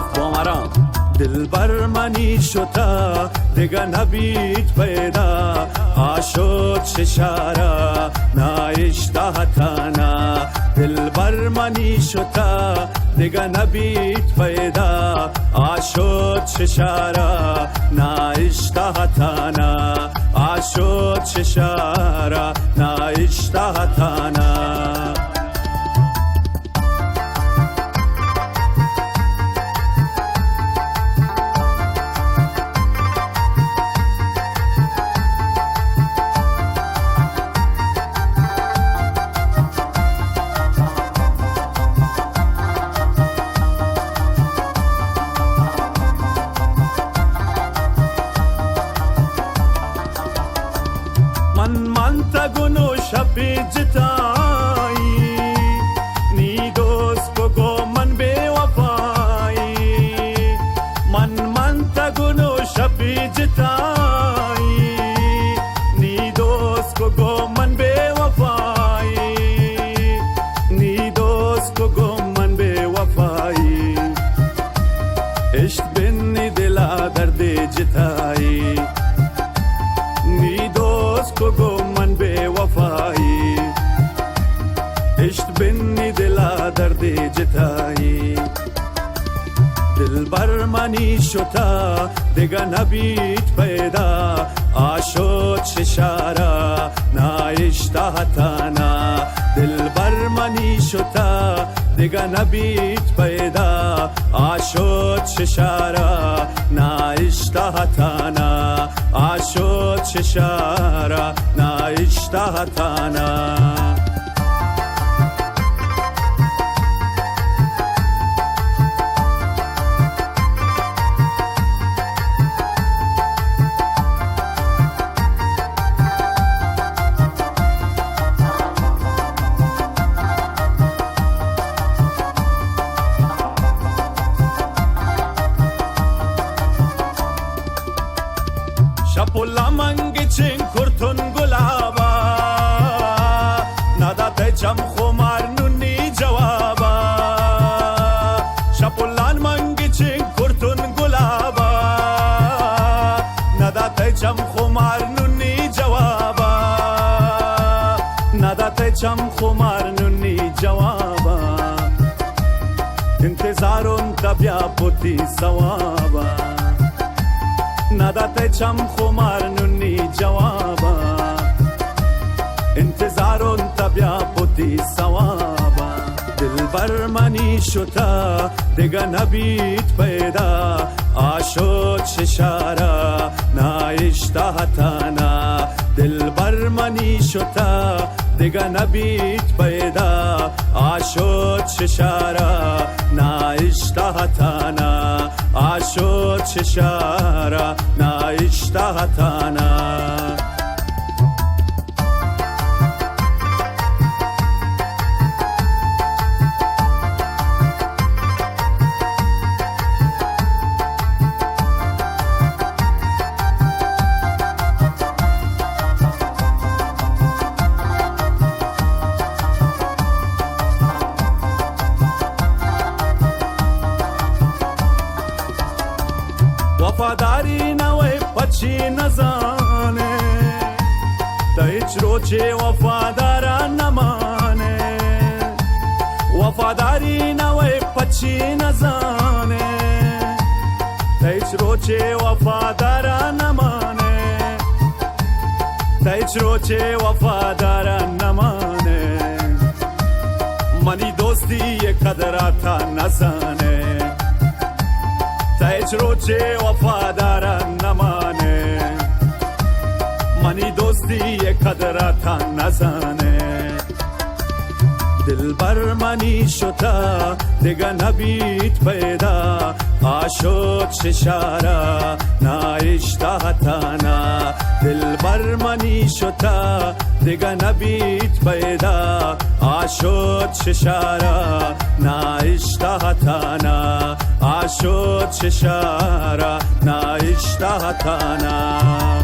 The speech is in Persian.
گفت باورم دلبر منی شده دیگه نبید پیدا آشد ششاره نایشته تنه دلبر منی شده دیگه نبید پیدا آشد ششاره نایشته تنه آشد ششاره نایشته تنه من تگونو شبی جتایی نی دوست بگو من بی وفایی من تگونو شبی جتایی نی دوست بگو من بی وفایی نی دوست بگو من بی وفایی عشق بینی دلا درد جتایی نی دوست بگو من بی وفایی عشق بینی دلا درد جتایی دلبر منی شده دیگه نبید پیدا آشد ششاره نایشته تنه دلبر منی شده دیگه نبید پیدا آشد ششاره نایشته تنه آشد ششاره نایشته تنه شپولا منگی چین کرتون گلابا نداته چم خمار نونی جوابا شپولان منگی چین کرتون گلابا نداته چم خمار نونی جوابا نداته چم خمار نونی جوابا انتظارون تبیا بودی ثوابا نداته چم خمار نونی جوابا انتظارون تبیا بودی ثوابا دلبر منی شده دیگه نبید پیدا آشد ششاره نایشته تنه دلبر منی شده دیگه نبید پیدا آشد ششاره نایشته تنه آشد ششاره نایشته تنه وفاداری نوی پچی نزانه تا هیچ روچه وفادارا نمانه وفاداری نوی پچی نزانه تا هیچ روچه وفادارا نمانه تا هیچ روچه وفادارا نمانه منی دوستی یک قدراتا نزانه هیچ روچه وفادارا نمانه منی دوستی یک قدراتا نزانه دلبر منی شده دیگه نبید پیدا آشد ششاره نایشته تنه دلبر منی شده دیگه نبید پیدا آشد ششاره نایشته تنه آشد ششاره نایشته تنه